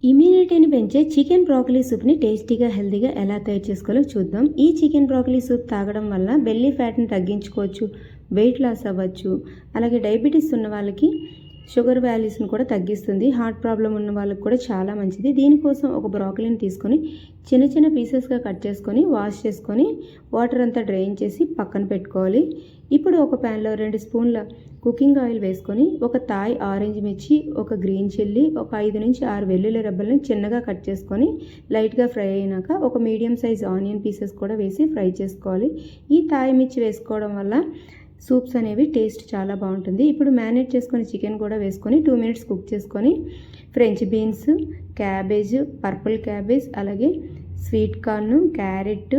ఇమ్యూనిటీని పెంచే chicken broccoli సూప్ని టేస్టీగా హెల్తీగా ఎలా తయారు చేసుకోవాలో చూద్దాం. ఈ చికెన్ బ్రోకలీ సూప్ తాగడం వల్ల బెల్లీ ఫ్యాట్ని తగ్గించుకోవచ్చు, వెయిట్ లాస్ అవ్వచ్చు. అలాగే డయాబెటీస్ ఉన్న వాళ్ళకి షుగర్ వ్యాలీస్ని కూడా తగ్గిస్తుంది. హార్ట్ ప్రాబ్లం ఉన్న వాళ్ళకి కూడా చాలా మంచిది. దీనికోసం ఒక బ్రోకలీని తీసుకొని చిన్న చిన్న పీసెస్గా కట్ చేసుకొని వాష్ చేసుకొని వాటర్ అంతా డ్రైన్ చేసి పక్కన పెట్టుకోవాలి. ఇప్పుడు ఒక ప్యాన్లో 2 స్పూన్ల కుకింగ్ ఆయిల్ వేసుకొని ఒక థాయ్ ఆరెంజ్ మిర్చి, ఒక గ్రీన్ చిల్లీ, ఒక 5 నుంచి 6 వెల్లుల్లి రెబ్బలను చిన్నగా కట్ చేసుకొని లైట్గా ఫ్రై అయినాక ఒక మీడియం సైజ్ ఆనియన్ పీసెస్ కూడా వేసి ఫ్రై చేసుకోవాలి. ఈ థాయ్ మిర్చి వేసుకోవడం వల్ల సూప్స్ అనేవి టేస్ట్ చాలా బాగుంటుంది. ఇప్పుడు మ్యారినేట్ చేసుకొని చికెన్ కూడా వేసుకొని 2 మినిట్స్ కుక్ చేసుకొని French beans, cabbage, purple cabbage, అలాగే స్వీట్ కార్న్, క్యారెట్,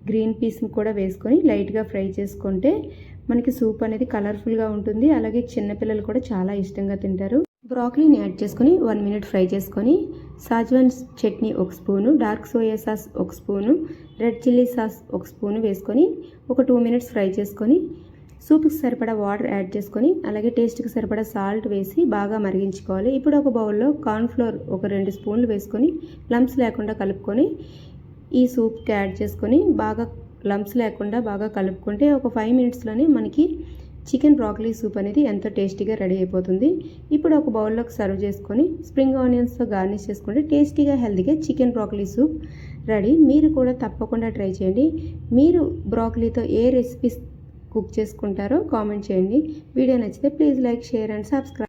గ్రీన్ పీస్ని కూడా వేసుకొని లైట్గా ఫ్రై చేసుకుంటే మనకి సూప్ అనేది కలర్ఫుల్గా ఉంటుంది. అలాగే చిన్నపిల్లలు కూడా చాలా ఇష్టంగా తింటారు. బ్రోకలీని యాడ్ చేసుకొని 1 మినిట్ ఫ్రై చేసుకొని schezwan chutney 1 spoon, dark soya sauce 1 spoon, red chilli sauce 1 spoon వేసుకొని ఒక 2 మినిట్స్ ఫ్రై చేసుకొని సూప్కి సరిపడా వాటర్ యాడ్ చేసుకొని అలాగే టేస్ట్కి సరిపడా సాల్ట్ వేసి బాగా మరిగించుకోవాలి. ఇప్పుడు ఒక బౌల్లో కార్న్ఫ్లోర్ ఒక 2 స్పూన్లు వేసుకొని లంప్స్ లేకుండా కలుపుకొని ఈ సూప్కి యాడ్ చేసుకొని బాగా లంప్స్ లేకుండా బాగా కలుపుకుంటే ఒక 5 మినిట్స్లోనే మనకి చికెన్ బ్రోకలీ సూప్ అనేది ఎంతో టేస్టీగా రెడీ అయిపోతుంది. ఇప్పుడు ఒక బౌల్లోకి సర్వ్ చేసుకొని స్ప్రింగ్ ఆనియన్స్తో గార్నిష్ చేసుకుంటే టేస్టీగా హెల్తీగా చికెన్ బ్రోకలీ సూప్ రెడీ. మీరు కూడా తప్పకుండా ట్రై చేయండి. మీరు బ్రోకలీతో ఏ రెసిపీస్ కుక్ చేసుకుంటారో కామెంట్ చేయండి. వీడియో నచ్చితే please like, share and subscribe.